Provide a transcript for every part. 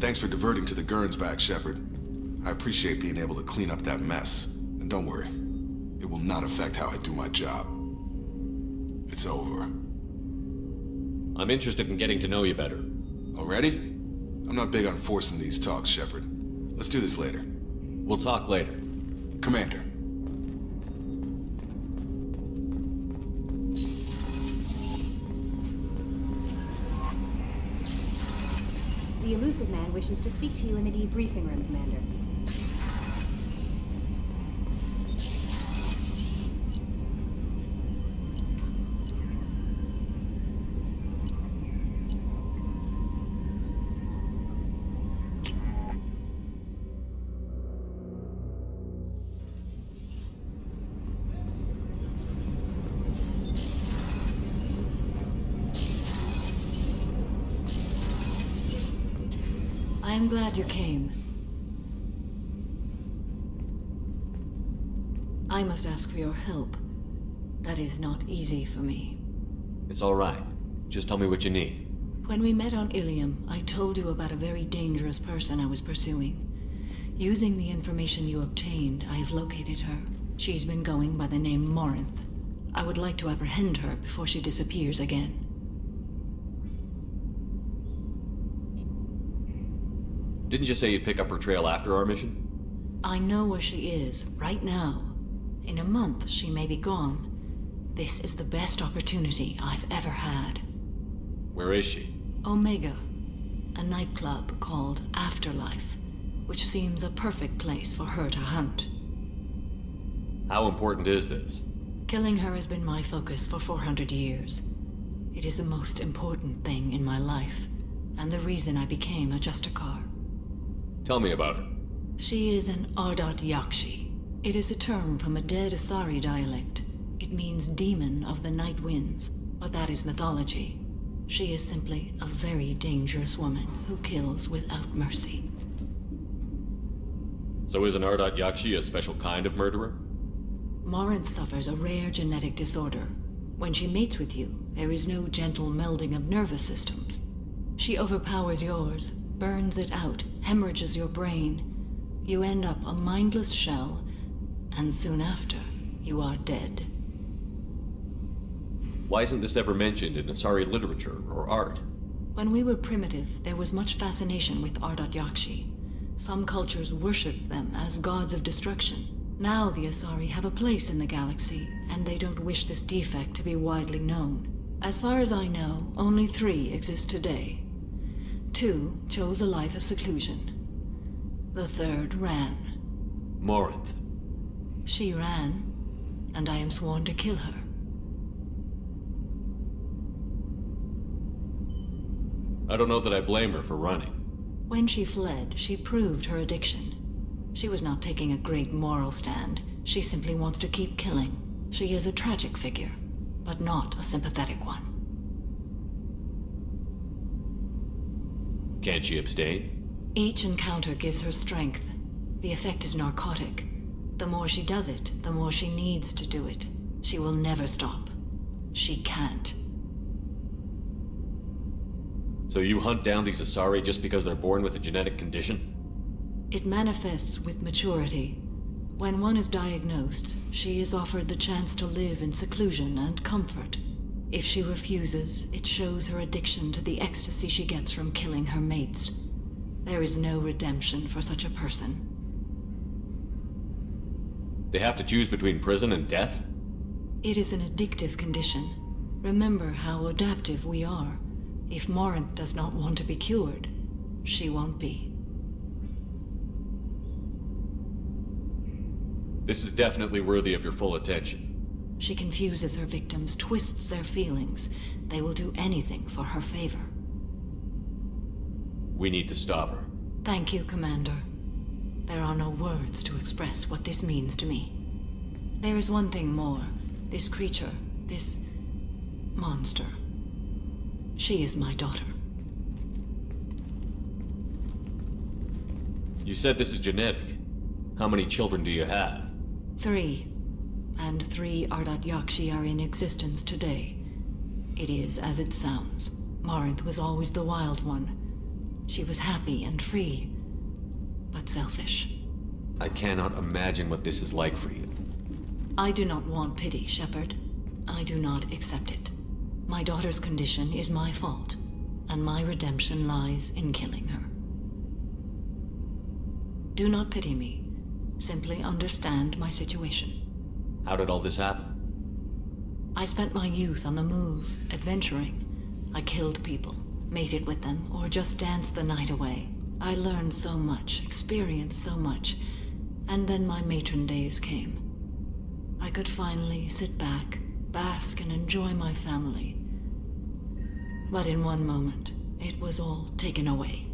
Thanks for diverting to the Gernsback, Shepard. I appreciate being able to clean up that mess. And don't worry, it will not affect how I do my job. It's over. I'm interested in getting to know you better. Already? I'm not big on forcing these talks, Shepard. Let's do this later. We'll talk later. Commander. The Illusive Man wishes to speak to you in the debriefing room, Commander. I'm glad you came. I must ask for your help. That is not easy for me. It's all right. Just tell me what you need. When we met on Ilium, I told you about a very dangerous person I was pursuing. Using the information you obtained, I have located her. She's been going by the name Morinth. I would like to apprehend her before she disappears again. Didn't you say you'd pick up her trail after our mission? I know where she is, right now. In a month, she may be gone. This is the best opportunity I've ever had. Where is she? Omega, a nightclub called Afterlife, which seems a perfect place for her to hunt. How important is this? Killing her has been my focus for 400 years. It is the most important thing in my life, and the reason I became a Justicar. Tell me about her. She is an Ardat Yakshi. It is a term from a dead Asari dialect. It means demon of the night winds, but that is mythology. She is simply a very dangerous woman who kills without mercy. So is an Ardat Yakshi a special kind of murderer? Morinth suffers a rare genetic disorder. When she mates with you, there is no gentle melding of nervous systems. She overpowers yours, burns it out, hemorrhages your brain. You end up a mindless shell, and soon after, you are dead. Why isn't this ever mentioned in Asari literature or art? When we were primitive, there was much fascination with Ardat Yakshi. Some cultures worshipped them as gods of destruction. Now the Asari have a place in the galaxy, and they don't wish this defect to be widely known. As far as I know, only 3 exist today. 2 chose a life of seclusion. The 3rd ran. Morinth. She ran, and I am sworn to kill her. I don't know that I blame her for running. When she fled, she proved her addiction. She was not taking a great moral stand. She simply wants to keep killing. She is a tragic figure, but not a sympathetic one. Can't she abstain? Each encounter gives her strength. The effect is narcotic. The more she does it, the more she needs to do it. She will never stop. She can't. So you hunt down these Asari just because they're born with a genetic condition? It manifests with maturity. When one is diagnosed, she is offered the chance to live in seclusion and comfort. If she refuses, it shows her addiction to the ecstasy she gets from killing her mates. There is no redemption for such a person. They have to choose between prison and death? It is an addictive condition. Remember how adaptive we are. If Morinth does not want to be cured, she won't be. This is definitely worthy of your full attention. She confuses her victims, twists their feelings. They will do anything for her favor. We need to stop her. Thank you, Commander. There are no words to express what this means to me. There is one thing more. This creature, this monster. She is my daughter. You said this is genetic. How many children do you have? 3. And 3 Ardat Yakshi are in existence today. It is as it sounds. Morinth was always the wild one. She was happy and free, but selfish. I cannot imagine what this is like for you. I do not want pity, Shepard. I do not accept it. My daughter's condition is my fault, and my redemption lies in killing her. Do not pity me. Simply understand my situation. How did all this happen? I spent my youth on the move, adventuring. I killed people, mated with them, or just danced the night away. I learned so much, experienced so much, and then my matron days came. I could finally sit back, bask, and enjoy my family. But in one moment, it was all taken away.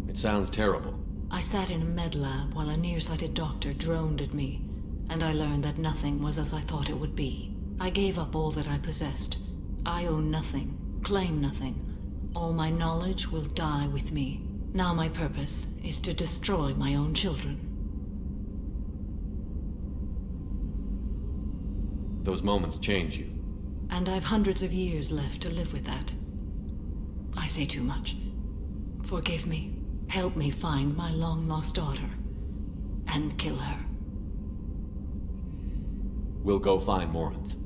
It sounds terrible. I sat in a med lab while a nearsighted doctor droned at me, and I learned that nothing was as I thought it would be. I gave up all that I possessed. I own nothing, claim nothing. All my knowledge will die with me. Now my purpose is to destroy my own children. Those moments change you. And I've hundreds of years left to live with that. I say too much. Forgive me. Help me find my long-lost daughter. And kill her. We'll go find Morinth.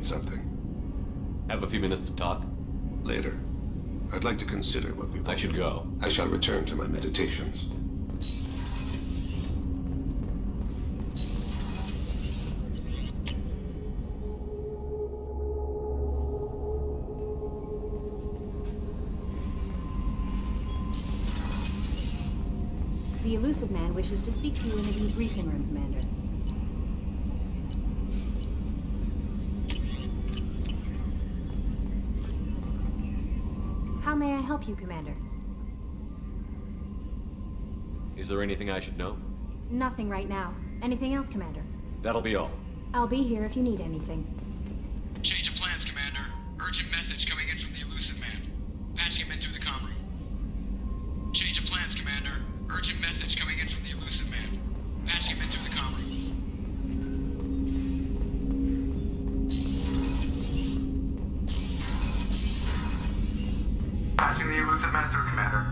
Something. Have a few minutes to talk? Later. I'd like to consider what we've... I should go. I shall return to my meditations. The Illusive Man wishes to speak to you in the debriefing room, Commander. How may I help you, Commander? Is there anything I should know? Nothing right now. Anything else, Commander? That'll be all. I'll be here if you need anything. Change of plans, Commander. Urgent message coming in from the Illusive Man. Patching him in through the comm room. Change of plans, Commander. Urgent message coming in from the Illusive Man. Patching him in through the comm room. Patching the Illusive Man through, Commander.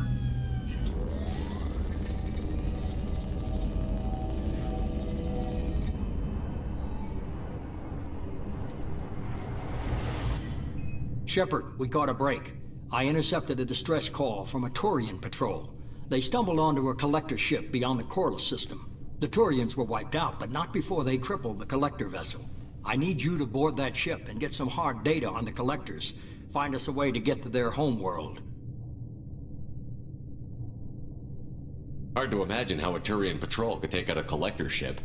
Shepard, we got a break. I intercepted a distress call from a Turian patrol. They stumbled onto a collector ship beyond the Corliss system. The Turians were wiped out, but not before they crippled the collector vessel. I need you to board that ship and get some hard data on the collectors. Find us a way to get to their homeworld. Hard to imagine how a Turian patrol could take out a collector ship.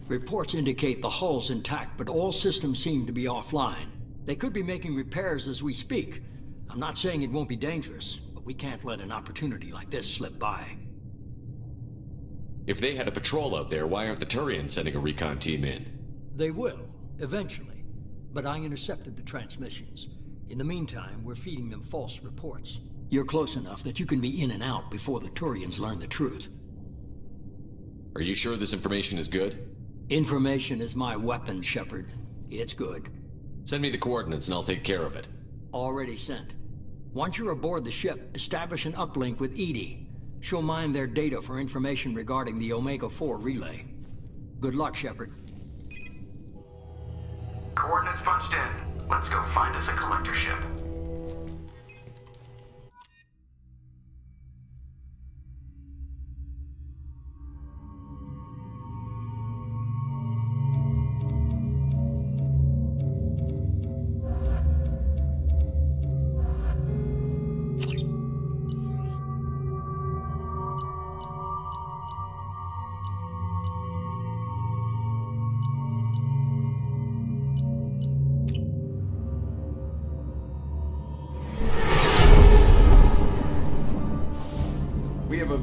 Reports indicate the hull's intact, but all systems seem to be offline. They could be making repairs as we speak. I'm not saying it won't be dangerous, but we can't let an opportunity like this slip by. If they had a patrol out there, why aren't the Turians sending a recon team in? They will, eventually. But I intercepted the transmissions. In the meantime, we're feeding them false reports. You're close enough that you can be in and out before the Turians learn the truth. Are you sure this information is good? Information is my weapon, Shepard. It's good. Send me the coordinates and I'll take care of it. Already sent. Once you're aboard the ship, establish an uplink with EDI. She'll mine their data for information regarding the Omega-4 relay. Good luck, Shepard. Coordinates punched in. Let's go find us a collector ship.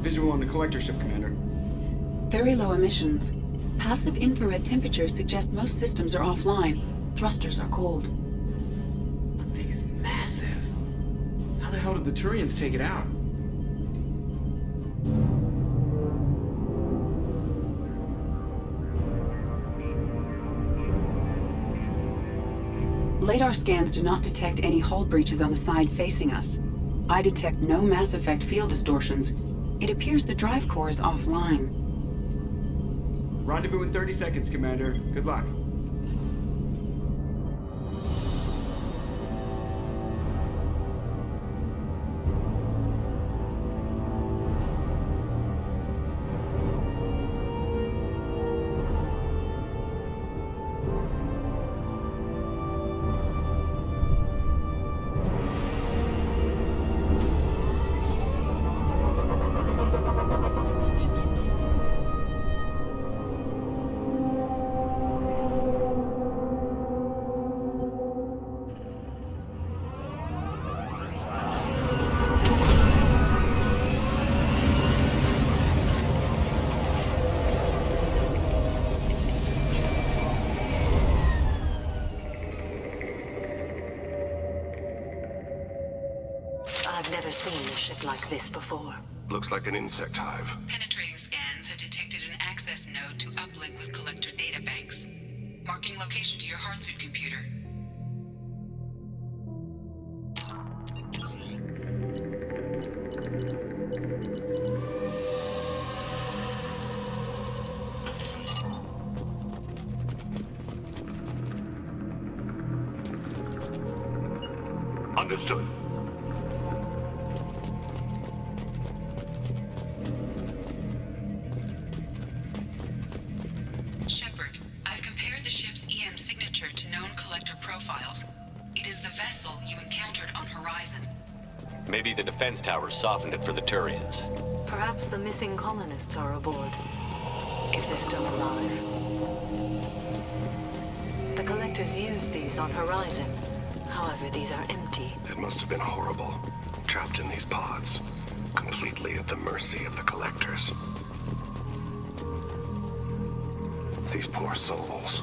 visual on the collector ship, Commander. Very low emissions. Passive infrared temperatures suggest most systems are offline. Thrusters are cold. That thing is massive. How the hell did the Turians take it out? LADAR scans do not detect any hull breaches on the side facing us. I detect no Mass Effect field distortions. It appears the drive core is offline. Rendezvous in 30 seconds, Commander. Good luck. I've never seen a ship like this before. Looks like an insect hive. Penetrating scans have detected an access node to uplink with collector databanks. Marking location to your hardsuit computer. Understood. Shepard, I've compared the ship's EM signature to known collector profiles. It is the vessel you encountered on Horizon. Maybe the defense towers softened it for the Turians. Perhaps the missing colonists are aboard. If they're still alive. The collectors used these on Horizon. However, these are empty. It must have been horrible. Trapped in these pods. Completely at the mercy of the collectors. These poor souls.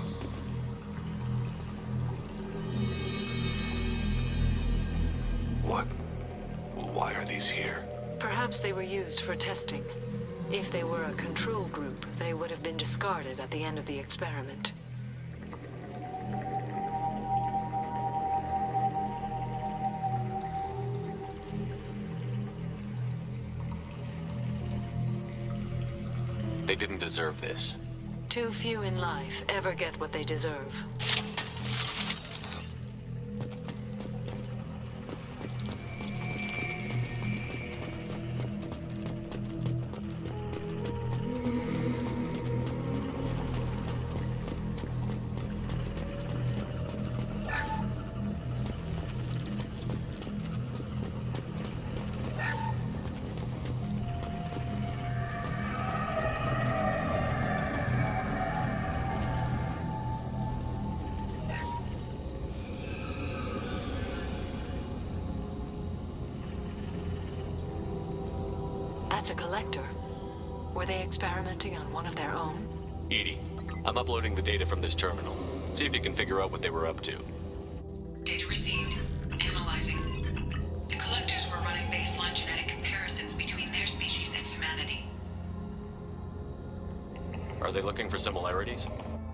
What? Why are these here? Perhaps they were used for testing. If they were a control group, they would have been discarded at the end of the experiment. They didn't deserve this. Too few in life ever get what they deserve. That's a collector. Were they experimenting on one of their own? EDI, I'm uploading the data from this terminal. See if you can figure out what they were up to. Data received. Analyzing. The collectors were running baseline genetic comparisons between their species and humanity. Are they looking for similarities?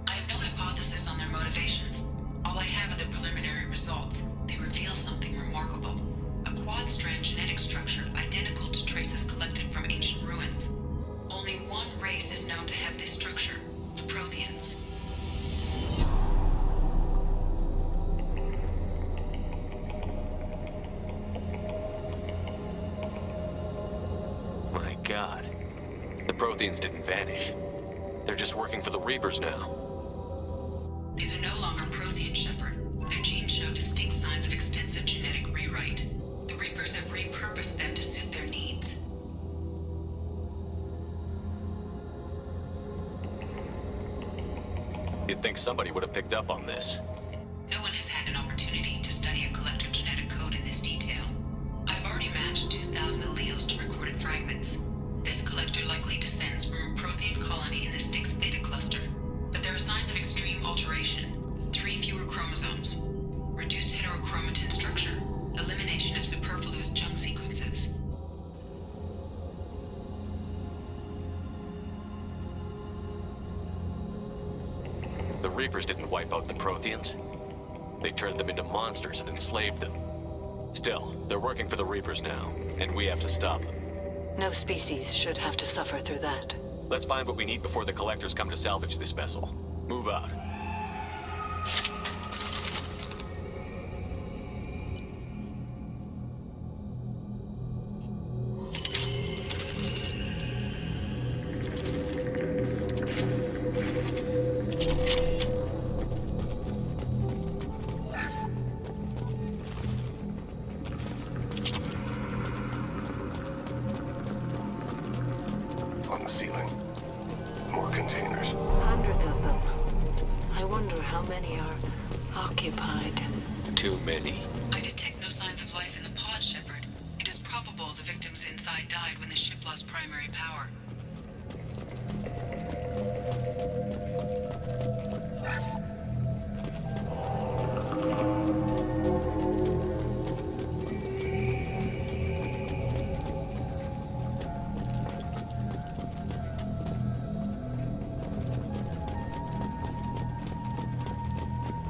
I have no hypothesis on their motivations. All I have are the preliminary results. They reveal something remarkable. A quad-strand genetic structure identical to traces collected from ancient ruins. Only one race is known to have this structure, the Protheans. My God. The Protheans didn't vanish. They're just working for the Reapers now. These are no longer Prothean, Shepard. Their genes show distinct signs of extensive genetic rewrite. The Reapers have repurposed them to suit their needs. You'd think somebody would have picked up on this. No one has had an opportunity to study a collector genetic code in this detail. I've already matched 2,000 alleles to recorded fragments. This likely descends from a Prothean colony in the Styx Theta cluster, but there are signs of extreme alteration. 3 fewer chromosomes, reduced heterochromatin structure, elimination of superfluous junk sequences. The Reapers didn't wipe out the Protheans. They turned them into monsters and enslaved them. Still, they're working for the Reapers now, and we have to stop them. No species should have to suffer through that. Let's find what we need before the Collectors come to salvage this vessel. Move out. On the ceiling. More containers. Hundreds of them. I wonder how many are occupied. Too many. I detect no signs of life in the pod, Shepard. It is probable the victims inside died when the ship lost primary power.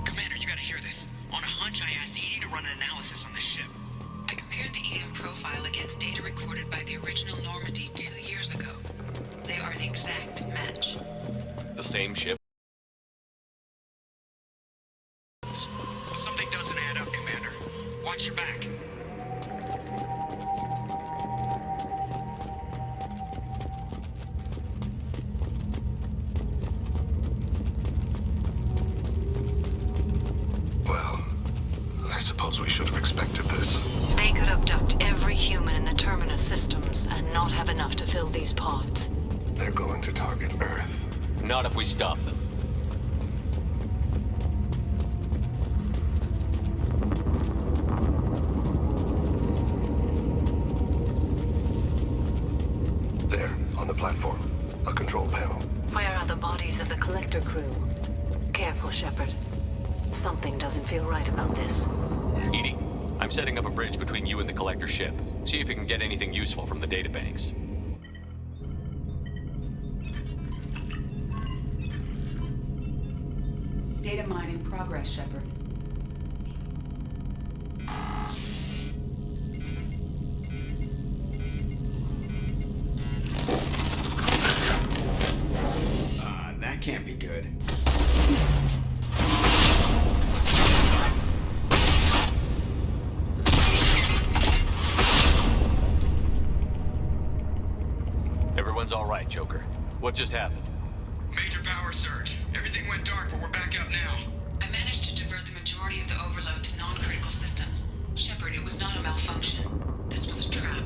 Commander, you gotta hear this. On a hunch, I asked EDI to run an analysis on this ship. I compared the EM profile against data recorded by the original Normandy 2 years ago. They are an exact match. The same ship? Something doesn't add up, Commander. Watch your back. Well, I suppose we should have expected this. They could abduct every human in the Terminus systems and not have enough to fill these pods. They're going to target Earth. Not if we stop them. There, on the platform. A control panel. Where are the bodies of the Collector crew? Careful, Shepard. Something doesn't feel right about this. EDI, I'm setting up a bridge between you and the Collector ship. See if you can get anything useful from the databanks. Data mine in progress, Shepard. That can't be good. Everyone's all right, Joker. What just happened? Major power surge. Everything went dark, but we're back up now. I managed to divert the majority of the overload to non-critical systems. Shepard, it was not a malfunction. This was a trap.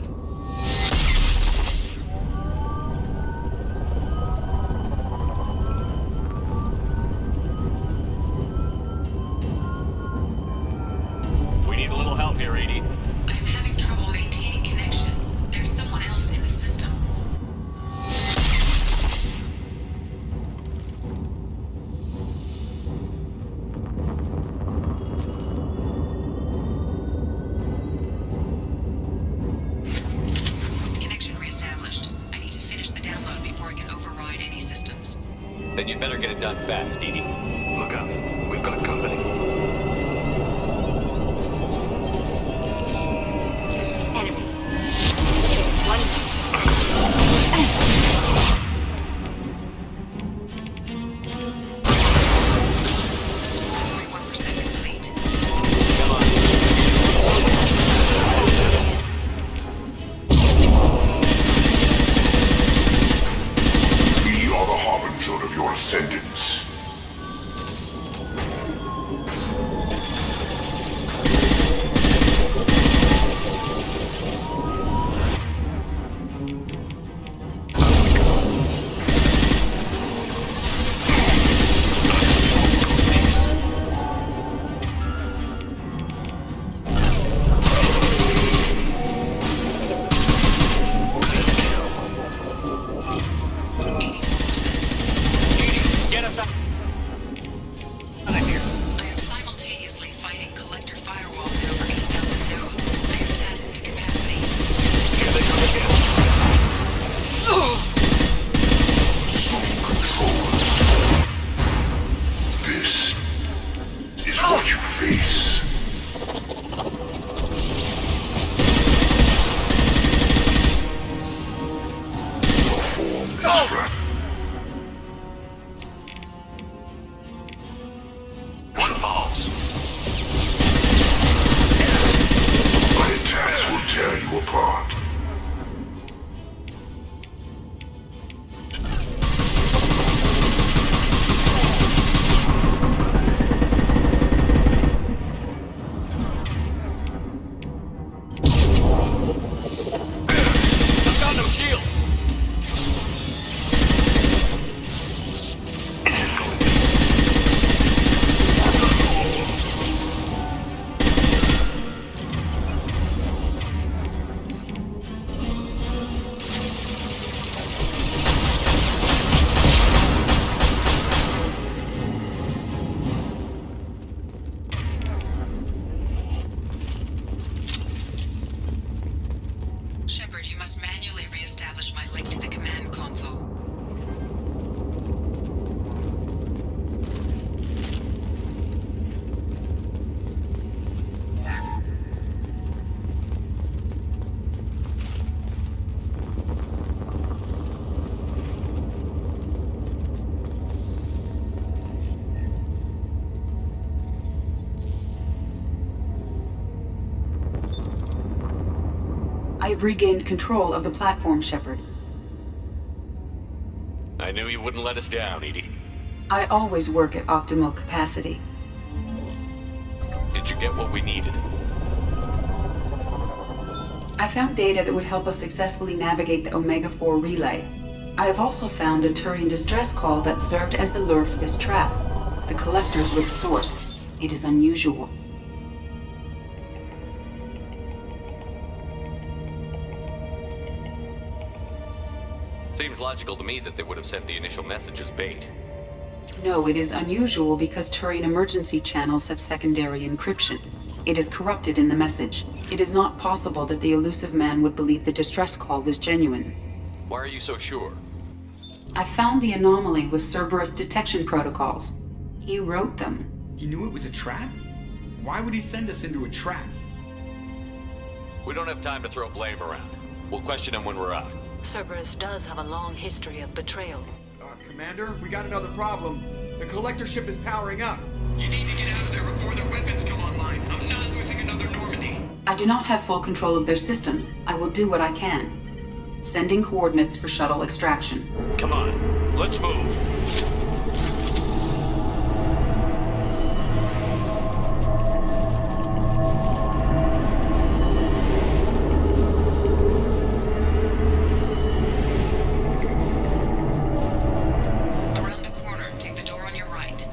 We need a little help here, EDI. I am having trouble maintaining connection. There's someone else in the system. Connection reestablished. I need to finish the download before I can override any systems. Then you'd better get it done fast, EDI. Look out. We've got company. Enemy. One. 41% complete. Come on. We are the harbinger of your ascendance. you face. Your form is fragile. What balls? My attacks will tear you apart. Got no shield. Shepard, you must manually re-establish my link to the command console. I've regained control of the platform, Shepard. I knew you wouldn't let us down, Edie. I always work at optimal capacity. Did you get what we needed? I found data that would help us successfully navigate the Omega-4 relay. I have also found a Turian distress call that served as the lure for this trap. The collectors were the source. It is unusual. Seems logical to me that they would have sent the initial message as bait. No, it is unusual because Turian emergency channels have secondary encryption. It is corrupted in the message. It is not possible that the Illusive Man would believe the distress call was genuine. Why are you so sure? I found the anomaly with Cerberus detection protocols. He wrote them. He knew it was a trap? Why would he send us into a trap? We don't have time to throw blame around. We'll question him when we're out. Cerberus does have a long history of betrayal. Commander, we got another problem. The collector ship is powering up. You need to get out of there before their weapons come online. I'm not losing another Normandy. I do not have full control of their systems. I will do what I can. Sending coordinates for shuttle extraction. Come on, let's move. Around the corner, take the door on your right.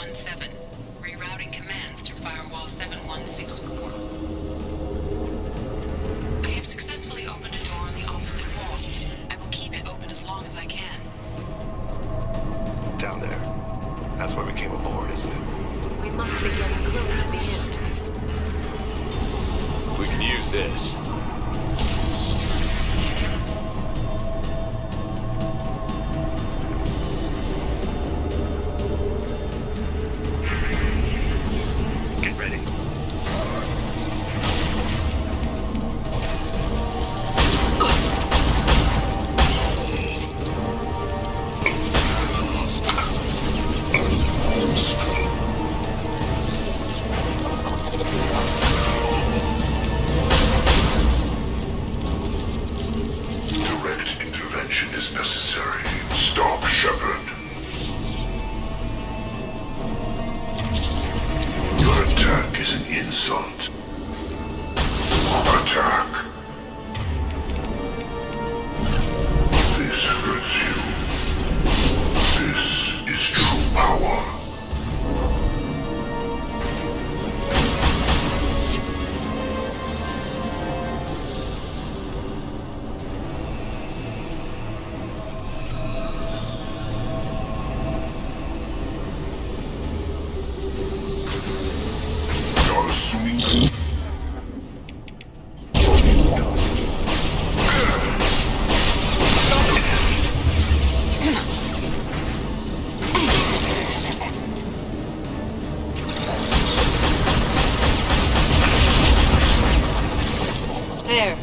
17. Rerouting commands through Firewall 7164. I have successfully opened a door on the opposite wall. I will keep it open as long as I can. Down there. That's where we came aboard, isn't it? We must be getting close to the end. We can use this. Get ready. Direct intervention is necessary. Stop Shepard. Your attack is an insult. Attack. This hurts you. This is true power. Not assuming. There.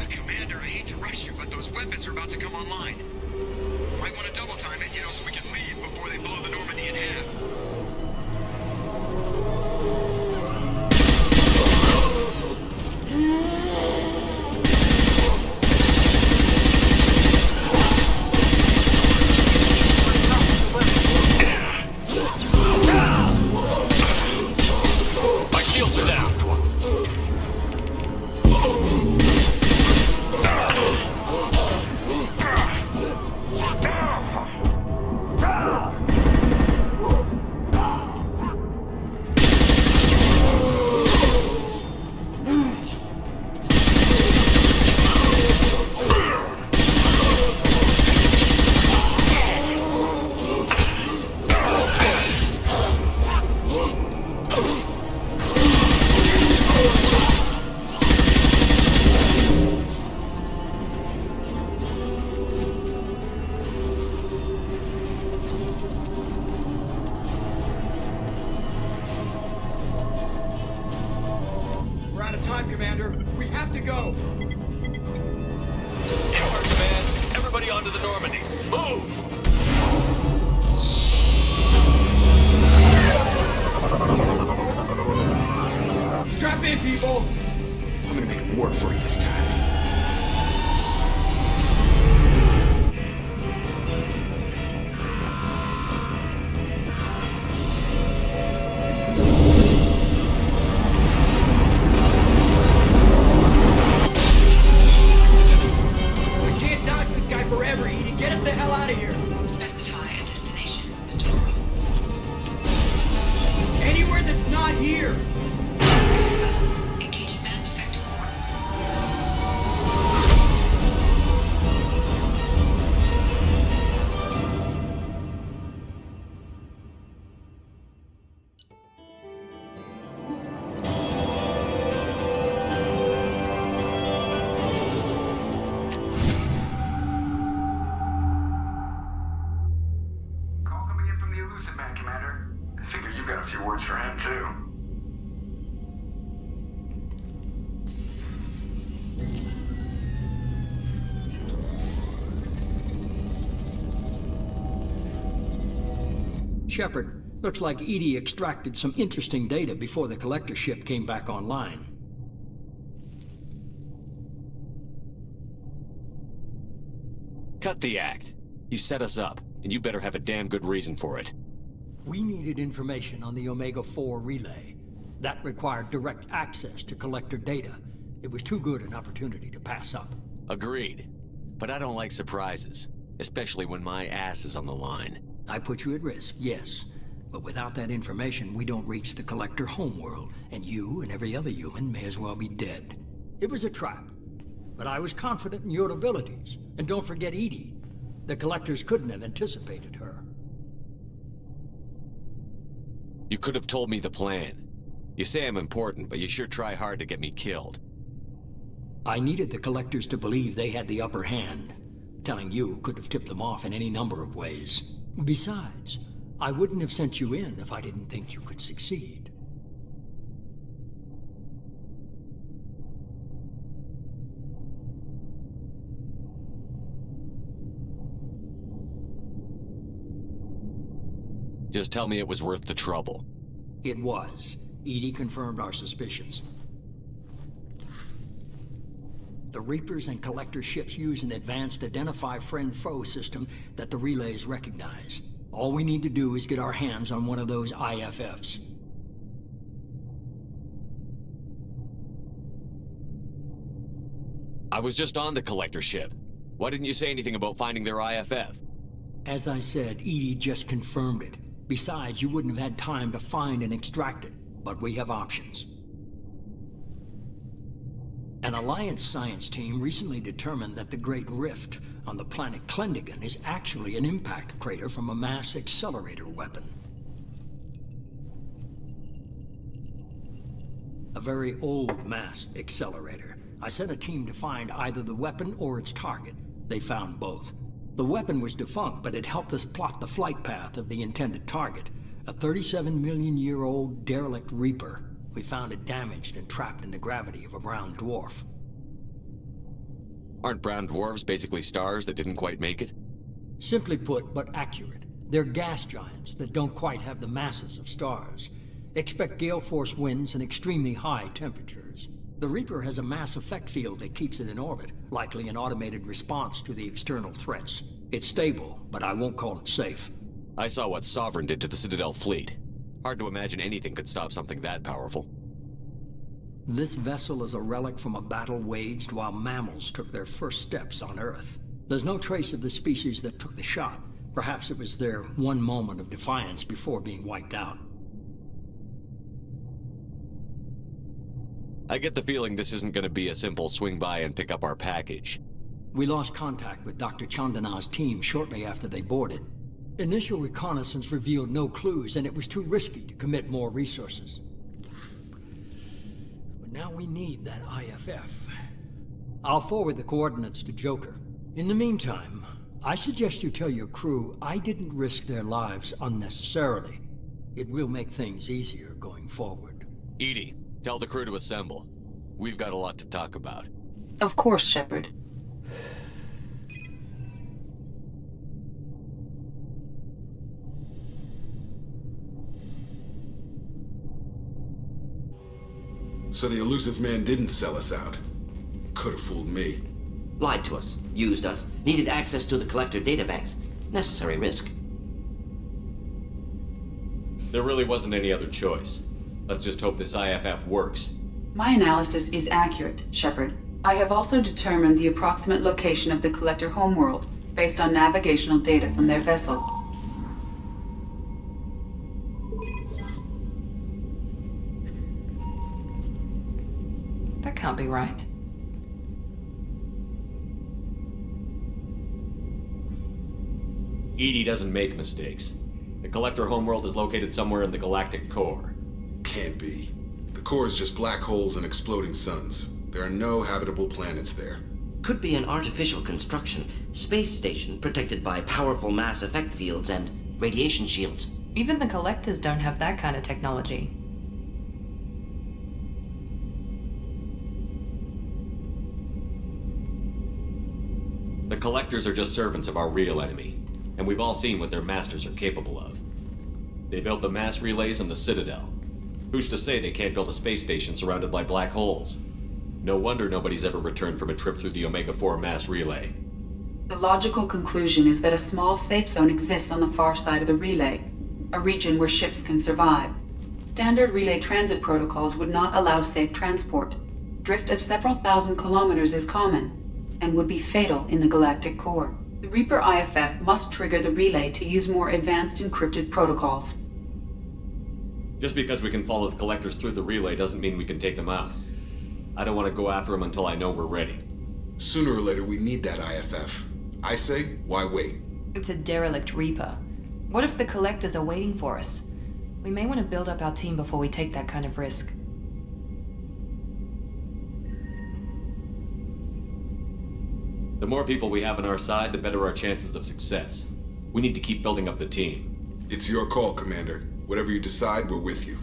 Commander, I hate to rush you, but those weapons are about to come online. Might want to double time it, so we can leave before they blow the Normandy in half. My shields are down. We're out of time, Commander. We have to go. You are command. Everybody onto the Normandy. Move! Strap in, people. I'm gonna make them work for it this time. We can't dodge this guy forever, Edie. Get us the hell out of here. Specify a destination, Mr. Morrow. Anywhere that's not here. Engaging Mass Effect core. Call coming in from the Elusive Man, Commander. I figure you've got a few words for him, too. Shepard, looks like EDI extracted some interesting data before the collector ship came back online. Cut the act. You set us up, and you better have a damn good reason for it. We needed information on the Omega-4 relay. That required direct access to collector data. It was too good an opportunity to pass up. Agreed. But I don't like surprises, especially when my ass is on the line. I put you at risk, yes. But without that information, we don't reach the collector homeworld, and you and every other human may as well be dead. It was a trap. But I was confident in your abilities. And don't forget EDI. The collectors couldn't have anticipated her. You could have told me the plan. You say I'm important, but you sure try hard to get me killed. I needed the collectors to believe they had the upper hand. Telling you could have tipped them off in any number of ways. Besides, I wouldn't have sent you in if I didn't think you could succeed. Just tell me it was worth the trouble. It was. EDI confirmed our suspicions. The Reapers and Collector ships use an advanced Identify Friend-Foe system that the relays recognize. All we need to do is get our hands on one of those IFFs. I was just on the Collector ship. Why didn't you say anything about finding their IFF? As I said, EDI just confirmed it. Besides, you wouldn't have had time to find and extract it, but we have options. An Alliance science team recently determined that the Great Rift on the planet Klendagon is actually an impact crater from a mass accelerator weapon. A very old mass accelerator. I sent a team to find either the weapon or its target. They found both. The weapon was defunct, but it helped us plot the flight path of the intended target. A 37-million-year-old derelict Reaper. We found it damaged and trapped in the gravity of a brown dwarf. Aren't brown dwarves basically stars that didn't quite make it? Simply put, but accurate. They're gas giants that don't quite have the masses of stars. Expect gale force winds and extremely high temperatures. The Reaper has a mass effect field that keeps it in orbit, likely an automated response to the external threats. It's stable, but I won't call it safe. I saw what Sovereign did to the Citadel fleet. Hard to imagine anything could stop something that powerful. This vessel is a relic from a battle waged while mammals took their first steps on Earth. There's no trace of the species that took the shot. Perhaps it was their one moment of defiance before being wiped out. I get the feeling this isn't going to be a simple swing by and pick up our package. We lost contact with Dr. Chandana's team shortly after they boarded. Initial reconnaissance revealed no clues, and it was too risky to commit more resources. But now we need that IFF. I'll forward the coordinates to Joker. In the meantime, I suggest you tell your crew I didn't risk their lives unnecessarily. It will make things easier going forward. EDI, tell the crew to assemble. We've got a lot to talk about. Of course, Shepard. So the elusive man didn't sell us out. Could have fooled me. Lied to us, used us, needed access to the Collector databanks. Necessary risk. There really wasn't any other choice. Let's just hope this IFF works. My analysis is accurate, Shepard. I have also determined the approximate location of the Collector homeworld, based on navigational data from their vessel. That can't be right. EDI doesn't make mistakes. The Collector homeworld is located somewhere in the galactic core. Can't be. The core is just black holes and exploding suns. There are no habitable planets there. Could be an artificial construction, space station protected by powerful mass effect fields and radiation shields. Even the Collectors don't have that kind of technology. The Collectors are just servants of our real enemy, and we've all seen what their masters are capable of. They built the mass relays in the Citadel. Who's to say they can't build a space station surrounded by black holes? No wonder nobody's ever returned from a trip through the Omega-4 mass relay. The logical conclusion is that a small safe zone exists on the far side of the relay, a region where ships can survive. Standard relay transit protocols would not allow safe transport. Drift of several thousand kilometers is common, and would be fatal in the galactic core. The Reaper IFF must trigger the relay to use more advanced encrypted protocols. Just because we can follow the collectors through the relay doesn't mean we can take them out. I don't want to go after them until I know we're ready. Sooner or later, we need that IFF. I say, why wait? It's a derelict Reaper. What if the collectors are waiting for us? We may want to build up our team before we take that kind of risk. The more people we have on our side, the better our chances of success. We need to keep building up the team. It's your call, Commander. Whatever you decide, we're with you.